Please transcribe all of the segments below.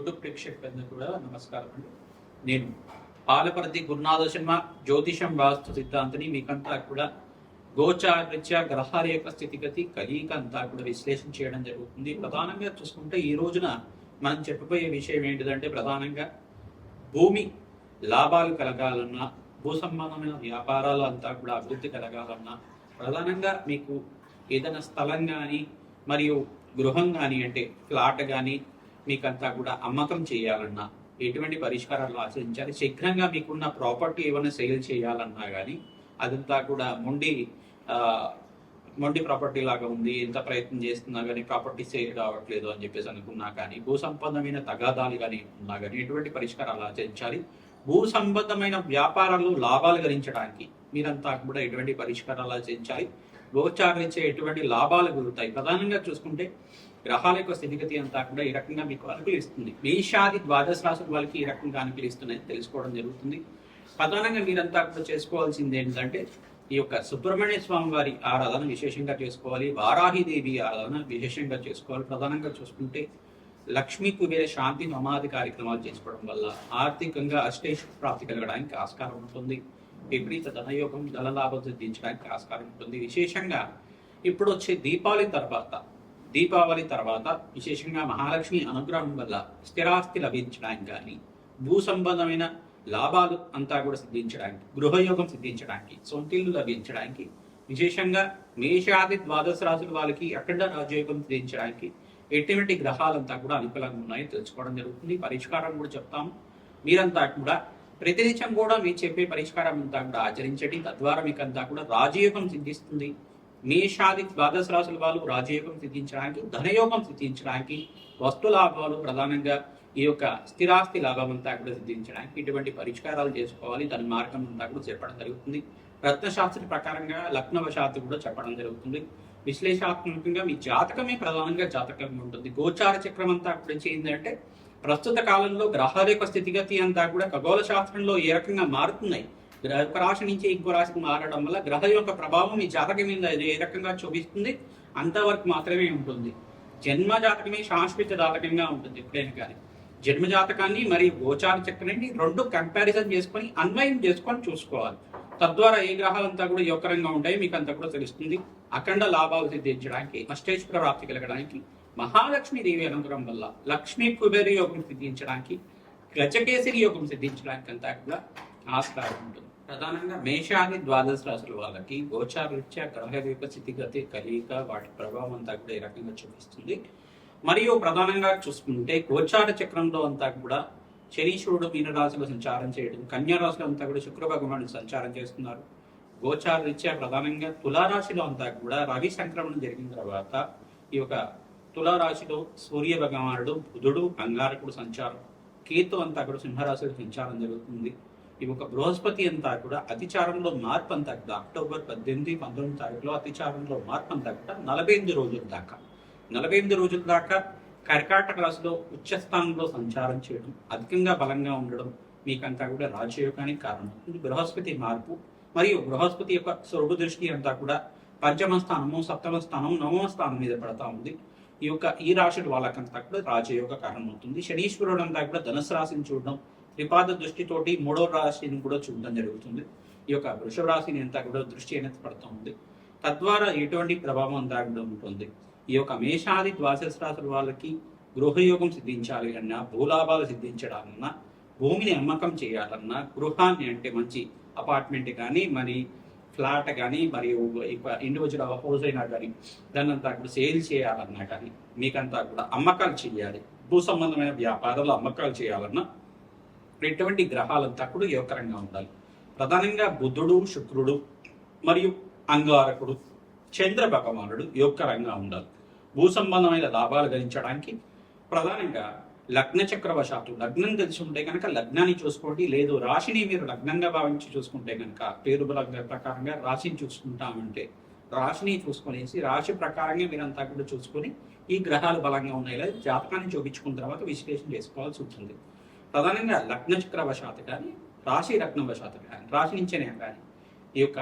YouTube ప్రేక్షకులందరికీ కూడా నమస్కారం అండి. నేను పాలపర్తి గురునాథ శర్మ జ్యోతిషం వాస్తు సిద్ధాంతిని. మీకంతా కూడా గోచారరీత్యా గ్రహాల యొక్క స్థితిగతి కలియిక అంతా కూడా విశ్లేషణ చేయడం జరుగుతుంది. ప్రధానంగా చూసుకుంటే ఈ రోజున మనం చెప్పబోయే విషయం ఏంటిదంటే, ప్రధానంగా భూమి లాభాలు కలగాలన్నా, భూ సంబంధమైన వ్యాపారాలు అంతా కూడా అభివృద్ధి కలగాలన్నా, ప్రధానంగా మీకు ఏదైనా స్థలం కానీ మరియు గృహం కానీ, అంటే ఫ్లాట్ కానీ మీకంతా కూడా అమ్మకం చేయాలన్నా ఎటువంటి పరిష్కారాలు ఆచరించాలి. శీఘ్రంగా మీకున్న ప్రాపర్టీ ఏమైనా సేల్ చేయాలన్నా కానీ అదంతా కూడా మొండి ప్రాపర్టీ లాగా ఉంది, ఎంత ప్రయత్నం చేస్తున్నా కానీ ప్రాపర్టీ సేల్ కావట్లేదు అని చెప్పేసి అనుకున్నా కానీ, భూ సంబంధమైన తగాదాలు కానీ ఉన్నా కానీ ఎటువంటి పరిష్కారాలు ఆచరించాలి. భూ సంబంధమైన వ్యాపారాలు లాభాలు గణించడానికి మీరంతా కూడా ఎటువంటి పరిష్కారాలు ఆచరించాలి. గోచారించే ఎటువంటి లాభాలు కుదురుతాయి. ప్రధానంగా చూసుకుంటే గ్రహాల యొక్క స్థితిగతి అంతా కూడా ఈ రకంగా మీకు అనుకూలిస్తుంది. మేషాది ద్వాదశ రాశుల వాళ్ళకి ఈ రకంగా అనుకూలిస్తున్నాయి తెలుసుకోవడం జరుగుతుంది. ప్రధానంగా మీరంతా కూడా చేసుకోవాల్సింది ఏంటంటే, ఈ యొక్క సుబ్రహ్మణ్య స్వామి వారి ఆరాధన విశేషంగా చేసుకోవాలి. వారాహిదేవి ఆరాధన విశేషంగా చేసుకోవాలి. ప్రధానంగా చూసుకుంటే లక్ష్మీ కుబేర శాంతి నమాది కార్యక్రమాలు చేసుకోవడం వల్ల ఆర్థికంగా అష్టైశ్వర్య ప్రాప్తి కలగడానికి ఆస్కారం ఉంటుంది. విపరీత ధనయోగం, ధనలాభం సిద్ధించడానికి ఆస్కారం ఉంటుంది. విశేషంగా ఇప్పుడు వచ్చే దీపావళి తర్వాత విశేషంగా మహాలక్ష్మి అనుగ్రహం వల్ల స్థిరాస్తి లభించడానికి కానీ, భూ సంబంధమైన లాభాలు అంతా కూడా సిద్ధించడానికి, గృహయోగం సిద్ధించడానికి, సొంతిల్లు లభించడానికి, విశేషంగా మేషాది ద్వాదశ రాశుల వాళ్ళకి అఖండ రాజయోగం సిద్ధించడానికి ఎటువంటి గ్రహాలంతా కూడా అనుకూలంగా ఉన్నాయో తెలుసుకోవడం జరుగుతుంది. పరిష్కారం కూడా చెప్తాము. మీరంతా కూడా ప్రతినిత్యం కూడా మీరు చెప్పే పరిష్కారం అంతా కూడా ఆచరించండి. తద్వారా మీకు అంతా కూడా రాజయోగం సిద్ధిస్తుంది. మేషాది ద్వాదశ రాశుల వాళ్ళు రాజయోగం సిద్ధించడానికి, ధనయోగం సిద్ధించడానికి, వస్తు లాభాలు, ప్రధానంగా ఈ యొక్క స్థిరాస్తి లాభం అంతా కూడా సిద్ధించడానికి ఇటువంటి పరిష్కారాలు చేసుకోవాలి. దాని మార్గం అంతా కూడా చెప్పడం జరుగుతుంది. రత్నశాస్త్ర ప్రకారంగా లగ్నవశాత్తు కూడా చెప్పడం జరుగుతుంది. విశ్లేషణాత్మకంగా మీ జాతకమే ప్రధానంగా జాతకంగా ఉంటుంది. గోచార చక్రం అంతా కూడా ఏంటంటే, ప్రస్తుత కాలంలో గ్రహాల యొక్క స్థితిగతి అంతా కూడా ఖగోళ శాస్త్రంలో ఏ రకంగా మారుతున్నాయి, ఒక రాశి నుంచి ఇంకో రాశికి మారడం వల్ల గ్రహ యొక్క ప్రభావం మీ జాతకం మీద ఏ రకంగా చూపిస్తుంది అంతవరకు మాత్రమే ఉంటుంది. జన్మ జాతకమే శాశ్వత జాతకంగా ఉంటుంది. ఎప్పుడైనా కానీ జన్మ జాతకాన్ని మరియు గోచార చక్రాన్ని రెండు కంపారిజన్ చేసుకొని అన్వయం చేసుకొని చూసుకోవాలి. తద్వారా ఏ గ్రహాలంతా కూడా యోగకరంగా ఉంటాయి మీకు అంతా కూడా తెలుస్తుంది. అఖండ లాభాలు సిద్ధించడానికి, అష్టైశ్వర్య ప్రాప్తి కలగడానికి, మహాలక్ష్మి దేవి అనుగ్రహం వల్ల లక్ష్మీ కుబేర యోగం సిద్ధించడానికి, గజకేసరి యోగం సిద్ధించడానికి అంతా కూడా ఆస్కారం ఉంటుంది. ప్రధానంగా మేషాది ద్వాదశ రాశుల వాళ్ళకి గోచారరీత్యా గ్రహ యొక్క స్థితిగతి కలియిక వాటి ప్రభావం అంతా కూడా ఈ రకంగా చూపిస్తుంది. మరియు ప్రధానంగా చూసుకుంటే గోచార చక్రంలో అంతా కూడా శనీశ్వరుడు మీనరాశిలో సంచారం చేయడం, కన్యా రాశిలో అంతా కూడా శుక్ర భగవానుడు సంచారం చేస్తున్నారు. గోచార రీత్యా ప్రధానంగా తులారాశిలో అంతా కూడా రవి సంక్రమణం జరిగిన తర్వాత ఈ యొక్క తులారాశిలో సూర్య భగవానుడు, బుధుడు, అంగారకుడు సంచారం, కేతు అంతా కూడా సింహరాశిలో సంచారం జరుగుతుంది. ఈ ఒక బృహస్పతి అంతా కూడా అతిచారంలో మార్పు అంతా కూడా అక్టోబర్ 18, 19 తారీఖులో అతిచారంలో మార్పు అంతా కూడా 48 రోజుల దాకా కర్కాటక రాశిలో ఉచ్చస్థానంలో సంచారం చేయడం, అధికంగా బలంగా ఉండడం మీకంతా కూడా రాజయోగానికి కారణం. ఇది బృహస్పతి మార్పు. మరియు బృహస్పతి యొక్క స్వరూప దృష్టి అంతా కూడా పంచమ స్థానము, సప్తమ స్థానం, నవమ స్థానం మీద పడతా ఉంది. ఈ రాశి వాళ్ళకంతా కూడా రాజయోగ కారణం అవుతుంది. శనీశ్వరుడు అంతా కూడా ధనుసు రాశిని చూడడం, త్రిపాద దృష్టితోటి మూడవ రాశిని కూడా చూడడం జరుగుతుంది. ఈ యొక్క వృషభ రాశిని అంతా కూడా దృష్టి అనేది పడుతూ ఉంది. తద్వారా ఎటువంటి ప్రభావం అంతా కూడా ఉంటుంది. ఈ యొక్క మేషాది ద్వాదశ రాశుల వాళ్ళకి గృహయోగం సిద్ధించాలి అన్నా, భూలాభాలు సిద్ధించడాలన్నా, భూమిని అమ్మకం చేయాలన్నా, గృహాన్ని అంటే మంచి అపార్ట్మెంట్ కానీ, మరి ఫ్లాట్ కానీ, మరియు ఇండివిజువల్ హౌస్ అయినా కానీ దాన్ని అంతా కూడా సేల్ చేయాలన్నా కానీ, మీకంతా కూడా అమ్మకాలు చేయాలి. భూ సంబంధమైన వ్యాపారాలు అమ్మకాలు చేయాలన్నా ఎటువంటి గ్రహాలంతా కూడా యోగకరంగా ఉండాలి. ప్రధానంగా బుధుడు, శుక్రుడు మరియు అంగారకుడు, చంద్ర భగవానుడు యోగకరంగా ఉండాలి. భూ సంబంధమైన లాభాలు గణించడానికి ప్రధానంగా లగ్న చక్రవశాత్తు, లగ్నం తెలిసి ఉంటే కనుక లగ్నాన్ని చూసుకోండి. లేదు రాశిని మీరు లగ్నంగా భావించి చూసుకుంటే కనుక, పేరు బల ప్రకారంగా రాశిని చూసుకుంటామంటే రాశిని చూసుకునేసి రాశి ప్రకారంగా మీరంతా కూడా చూసుకొని ఈ గ్రహాలు బలంగా ఉన్నాయి లేదా జాతకాన్ని చూపించుకున్న తర్వాత విశ్లేషణ చేసుకోవాల్సి ఉంటుంది. ప్రధానంగా లగ్న చక్రవశాత్తు కానీ, రాశి లగ్నవశాత్తు కానీ, రాశి నుంచేనే కానీ ఈ యొక్క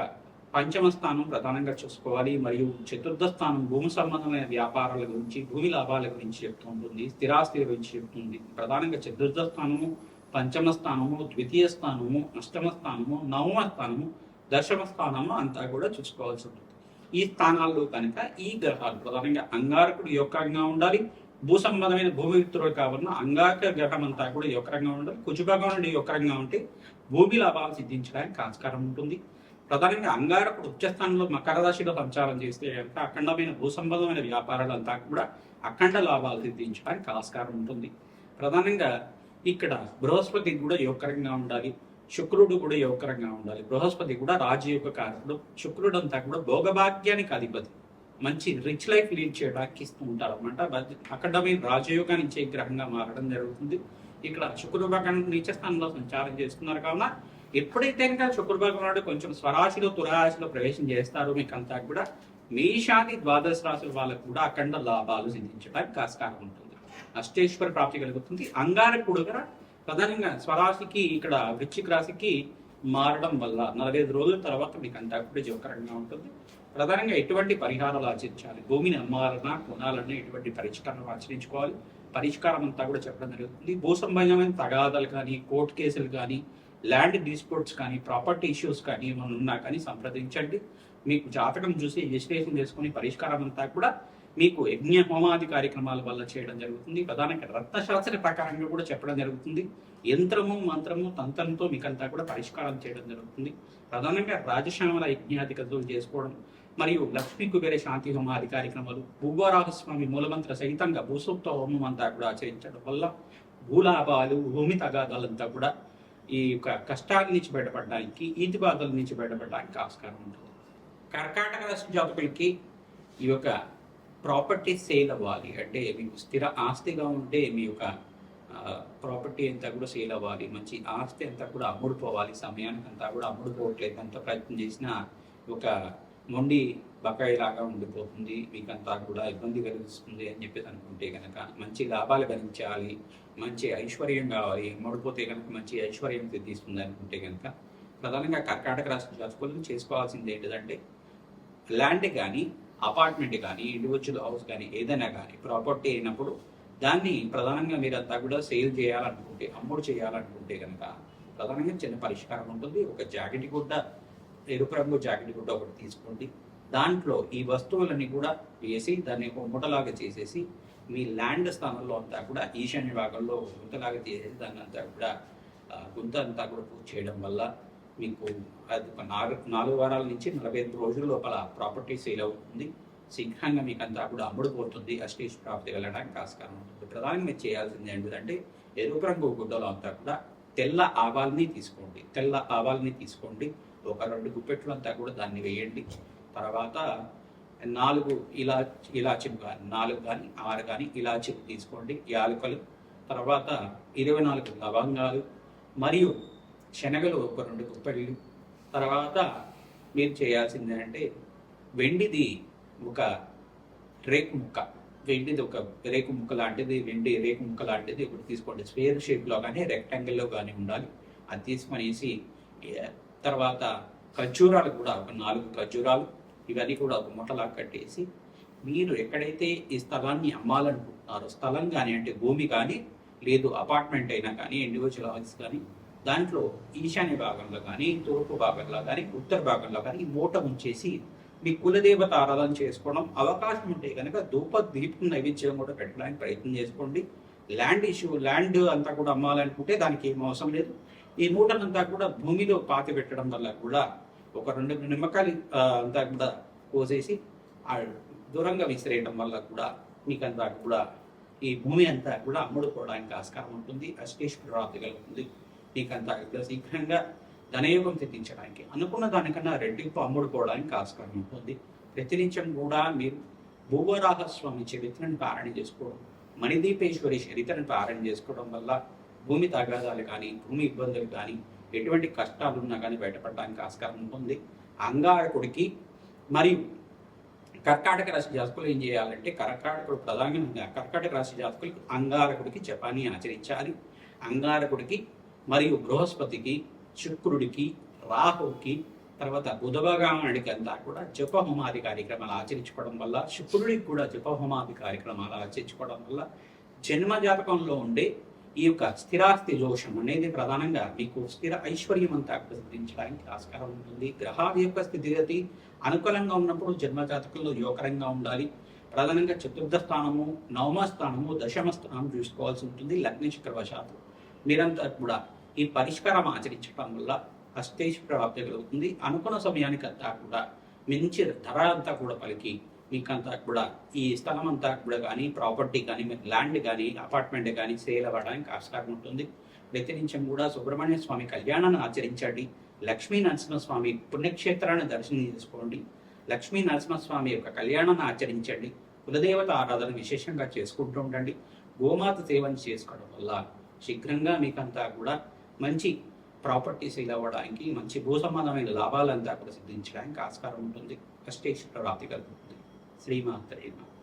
పంచమ స్థానం ప్రధానంగా చూసుకోవాలి. మరియు చతుర్థ స్థానం భూమి సంబంధమైన వ్యాపారాల గురించి, భూమి లాభాల గురించి చెప్తూ ఉంటుంది, స్థిరాస్తి గురించి చెప్తుంది. ప్రధానంగా చతుర్థ స్థానము, పంచమ స్థానము, ద్వితీయ స్థానము, అష్టమ స్థానము, నవమ స్థానము, దశమ స్థానము అంతా కూడా చూసుకోవాల్సి ఉంటుంది. ఈ స్థానాల్లో కనుక ఈ గ్రహాలు ప్రధానంగా అంగారకుడు యొక్కరంగా ఉండాలి. భూ సంబంధమైన భూమిత్రుడు కావాలన్న అంగారక గ్రహం అంతా కూడా యొక్కరంగా ఉండాలి. కుజభాగం నుండి యొక్కరంగా ఉంటే భూమి లాభాలు సిద్ధించడానికి ఆస్కారం ఉంటుంది. ప్రధానంగా అంగారకుడు ఉచ్చస్థానంలో మకర రాశిలో సంచారం చేస్తే కనుక అఖండమైన భూ సంబంధమైన వ్యాపారాలంతా కూడా అఖండ లాభాలు సిద్ధించడానికి ఆస్కారం ఉంటుంది. ప్రధానంగా ఇక్కడ బృహస్పతి కూడా యోగకరంగా ఉండాలి. శుక్రుడు కూడా యోగకరంగా ఉండాలి. బృహస్పతి కూడా రాజయోగ కారకుడు. శుక్రుడు అంతా కూడా భోగభాగ్యానికి అధిపతి. మంచి రిచ్ లైఫ్ లీడ్ చేయడానికి ఇస్తూ ఉంటారు అనమాట. అఖండమైన రాజయోగాన్ని ఇచ్చే గ్రహంగా మారడం జరుగుతుంది. ఇక్కడ శుక్రుడు భగవాన్ నీచ స్థానంలో సంచారం చేస్తున్నారు కావున ఎప్పుడైతే కనుక శుక్ర భగవానుడు కొంచెం స్వరాశిలో తురాశిలో ప్రవేశం చేస్తారో మీకు అంతా కూడా మేషాది ద్వాదశ రాశుల వాళ్ళకు కూడా అఖండ లాభాలు సిద్ధించడానికి ఆస్కారం ఉంటుంది. అష్టేశ్వర ప్రాప్తి కలుగుతుంది. అంగారకుడు కూడా ప్రధానంగా స్వరాశికి ఇక్కడ వృశ్చిక రాశికి మారడం వల్ల 45 రోజుల తర్వాత మీకు అంతా కూడా జోకరంగా ఉంటుంది. ప్రధానంగా ఎటువంటి పరిహారాలు ఆచరించాలి, భూమిని అమ్మాలన్నా కొనాలన్నా ఎటువంటి పరిష్కారం ఆచరించుకోవాలి, పరిష్కారం అంతా కూడా చెప్పడం జరుగుతుంది. భూ సంబంధమైన తగాదాలు కానీ, కోర్టు కేసులు కానీ, ల్యాండ్ డిస్ప్యూట్స్ కానీ, ప్రాపర్టీ ఇష్యూస్ కానీ ఏమైనా ఉన్నా కానీ సంప్రదించండి. మీకు జాతకం చూసి విశ్లేషణ చేసుకుని పరిష్కారం అంతా కూడా మీకు యజ్ఞ హోమాది కార్యక్రమాల వల్ల చేయడం జరుగుతుంది. ప్రధానంగా రత్నశాస్త్ర ప్రకారంగా కూడా చెప్పడం జరుగుతుంది. యంత్రము, మంత్రము, తంత్రంతో మీకంతా కూడా పరిష్కారం చేయడం జరుగుతుంది. ప్రధానంగా రాజశ్యామల యజ్ఞాది కథలు చేసుకోవడం మరియు లక్ష్మీ కుబేర శాంతి హోమాది కార్యక్రమాలు, భూగోరాహస్వామి మూలమంత్ర సహితంగా భూసూక్త హోమం అంతా కూడా ఆచరించడం వల్ల భూలాభాలు, భూమి తగాదాలంతా కూడా ఈ యొక్క కష్టాల నుంచి బయటపడడానికి, ఈతి బాధల నుంచి బయటపడడానికి ఆస్కారం ఉంటుంది. కర్కాటక రాశి జాతకులకి ఈ యొక్క ప్రాపర్టీ సేల్ అవ్వాలి అంటే మీకు స్థిర ఆస్తిగా ఉంటే మీ యొక్క ప్రాపర్టీ అంతా కూడా సేల్ అవ్వాలి. మంచి ఆస్తి అంతా కూడా అమ్ముడుపోవాలి. సమయానికి అంతా కూడా అమ్ముడుపోవట్లేదు. ఎంత ప్రయత్నం చేసినా ఒక మొండి బకాయిలాగా ఉండిపోతుంది. మీకు అంతా కూడా ఇబ్బంది కలిగిస్తుంది అని చెప్పేసి అనుకుంటే కనుక మంచి లాభాలు గణించాలి, మంచి ఐశ్వర్యం కావాలి, అమ్ముడుపోతే కనుక మంచి ఐశ్వర్యం సిద్ధిస్తుంది అనుకుంటే కనుక ప్రధానంగా కర్కాటక రాశి జాతకులు చేసుకోవాల్సింది ఏంటిదంటే ల్యాండ్ కానీ, అపార్ట్మెంట్ కానీ, ఇండివిజువల్ హౌస్ కానీ, ఏదైనా కానీ ప్రాపర్టీ అయినప్పుడు దాన్ని ప్రధానంగా మీరంతా కూడా సేల్ చేయాలనుకుంటే, అమ్ముడు చేయాలనుకుంటే కనుక ప్రధానంగా చిన్న పరిష్కారం ఉంటుంది. ఒక జాకెట్ గుడ్డ, ఎరుపు రంగు జాకెట్ గుడ్డ ఒకటి తీసుకోండి. దాంట్లో ఈ వస్తువులన్నీ కూడా వేసి దాన్ని ఒక మూటలాగా చేసేసి మీ ల్యాండ్ స్థానంలో అంతా కూడా ఈశాన్య భాగంలో గుంతలాగా చేసేసి దాన్ని అంతా కూడా గుంత అంతా కూడా పూర్తి చేయడం వల్ల మీకు అది ఒక 4 వారాల నుంచి 45 రోజుల లోపల ప్రాపర్టీ సేల్ అవుతుంది. శీఘ్రంగా మీకు అంతా కూడా అమ్ముడుపోతుంది. అష్టేష్ ప్రాప్తి వెళ్ళడానికి ఆస్కారం ఉంటుంది. ప్రధానంగా మీరు చేయాల్సింది ఏంటంటే ఎరుపు రంగు గుడ్డలో అంతా కూడా తెల్ల ఆవాల్ని తీసుకోండి. తెల్ల ఆవాల్ని తీసుకోండి. ఒక 2 గుప్పెట్లు అంతా కూడా దాన్ని వేయండి. తర్వాత 4 ఇలాచీలు కానీ, 4 కానీ 6 కానీ ఇలాచీలు తీసుకోండి. యాలకులు, తర్వాత 24 లవంగాలు మరియు శనగలు ఒక 2 గుప్పెళ్ళు. తర్వాత మీరు చేయాల్సింది అంటే వెండిది ఒక రేకు ముక్క, వెండిది ఒక రేకు ముక్క లాంటిది, వెండి రేకు ముక్క లాంటిది ఒకటి తీసుకోండి. స్క్వేర్ షేప్లో కానీ రెక్టాంగిల్లో కానీ ఉండాలి. అది తీసుకునేసి తర్వాత ఖర్జూరాలు కూడా ఒక 4 ఖర్జూరాలు, ఇవన్నీ కూడా ఒక మూటలా కట్టేసి మీరు ఎక్కడైతే ఈ స్థలాన్ని అమ్మాలనుకుంటున్నారో, స్థలం కానీ అంటే భూమి కానీ, లేదు అపార్ట్మెంట్ అయినా కానీ, ఇండివిజువల్ హౌస్ కానీ, దాంట్లో ఈశాన్య భాగంలో కానీ, తూర్పు భాగంలో కానీ, ఉత్తర భాగంలో కానీ ఈ మూట ఉంచేసి మీ కులదేవత ఆరాధన చేసుకోవడం అవకాశం ఉంటే కనుక దీపం నైవేద్యం కూడా పెట్టడానికి ప్రయత్నం చేసుకోండి. ల్యాండ్ అంతా కూడా అమ్మాలనుకుంటే దానికి ఏం అవసరం లేదు. ఈ మూటనంతా కూడా భూమిలో పాతి పెట్టడం వల్ల కూడా ఒక 2 నిమ్మకాయలు అంతా కూడా కోసేసి దూరంగా విసిరేయడం వల్ల కూడా మీకంతా కూడా ఈ భూమి అంతా కూడా అమ్ముడుకోవడానికి ఆస్కారం ఉంటుంది. అష్టేశ్వర ప్రాప్తి కలుగుతుంది. మీకంతా కూడా శీఘ్రంగా ధనయోగం సిద్ధించడానికి, అనుకున్న దానికన్నా రెట్టింపు అమ్ముడుకోవడానికి ఆస్కారం ఉంటుంది. ప్రతినిత్యం కూడా మీరు భూవరాహస్వామి చరిత్రను పారాయణ చేసుకోవడం, మణిదీపేశ్వరి చరిత్రను పారాయణ చేసుకోవడం వల్ల భూమి తగాదాలు కానీ, భూమి ఇబ్బందులు కానీ, ఎటువంటి కష్టాలు ఉన్నా కానీ బయటపడడానికి ఆస్కారం ఉంటుంది. అంగారకుడికి మరియు కర్కాటక రాశి జాతకులు ఏం చేయాలంటే ప్రధానంగా కర్కాటక రాశి జాతకులకి అంగారకుడికి జపాన్ని ఆచరించాలి. అంగారకుడికి మరియు బృహస్పతికి, శుక్రుడికి, రాహుకి తర్వాత బుధభగానుడికి అంతా కూడా జప హోమాది కార్యక్రమాలు ఆచరించుకోవడం వల్ల, శుక్రుడికి కూడా జప హోమాది కార్యక్రమాలు ఆచరించుకోవడం వల్ల జన్మ జాతకంలో ఉండే ఈ యొక్క స్థిరాస్తి దోషం అనేది ప్రధానంగా మీకు స్థిర ఐశ్వర్యం అంతా సిద్ధించడానికి ఆస్కారం ఉంటుంది. గ్రహాల యొక్క స్థితిగతి అనుకూలంగా ఉన్నప్పుడు జన్మజాతకంలో యోగకరంగా ఉండాలి. ప్రధానంగా చతుర్థ స్థానము, నవమ స్థానము, దశమ స్థానం చూసుకోవాల్సి ఉంటుంది. లగ్న చక్రవశాత్తు మీరంతా కూడా ఈ పరిష్కారం ఆచరించడం వల్ల అష్టైశ్వర్య ప్రాప్తి కలుగుతుంది. అనుకున్న సమయానికి అంతా కూడా మంచి ధర అంతా కూడా పలికి మీకంతా కూడా ఈ స్థలం అంతా కూడా కానీ, ప్రాపర్టీ కానీ, ల్యాండ్ కానీ, అపార్ట్మెంట్ కానీ సేల్ అవ్వడానికి ఆస్కారం ఉంటుంది. ప్రతినిత్యం కూడా సుబ్రహ్మణ్య స్వామి కళ్యాణాన్ని ఆచరించండి. లక్ష్మీ నరసింహస్వామి పుణ్యక్షేత్రాన్ని దర్శనం చేసుకోండి. లక్ష్మీ నరసింహస్వామి యొక్క కళ్యాణాన్ని ఆచరించండి. కులదేవత ఆరాధన విశేషంగా చేసుకుంటూ ఉండండి. గోమాత సేవను చేసుకోవడం వల్ల శీఘ్రంగా మీకంతా కూడా మంచి ప్రాపర్టీ సేల్ అవ్వడానికి, మంచి భూ సంబంధమైన లాభాలంతా కూడా సిద్ధించడానికి ఆస్కారం ఉంటుంది. అష్టైశ్వర్య ప్రాప్తి కలుగుతుంది. శ్రీమాత్రే నమః.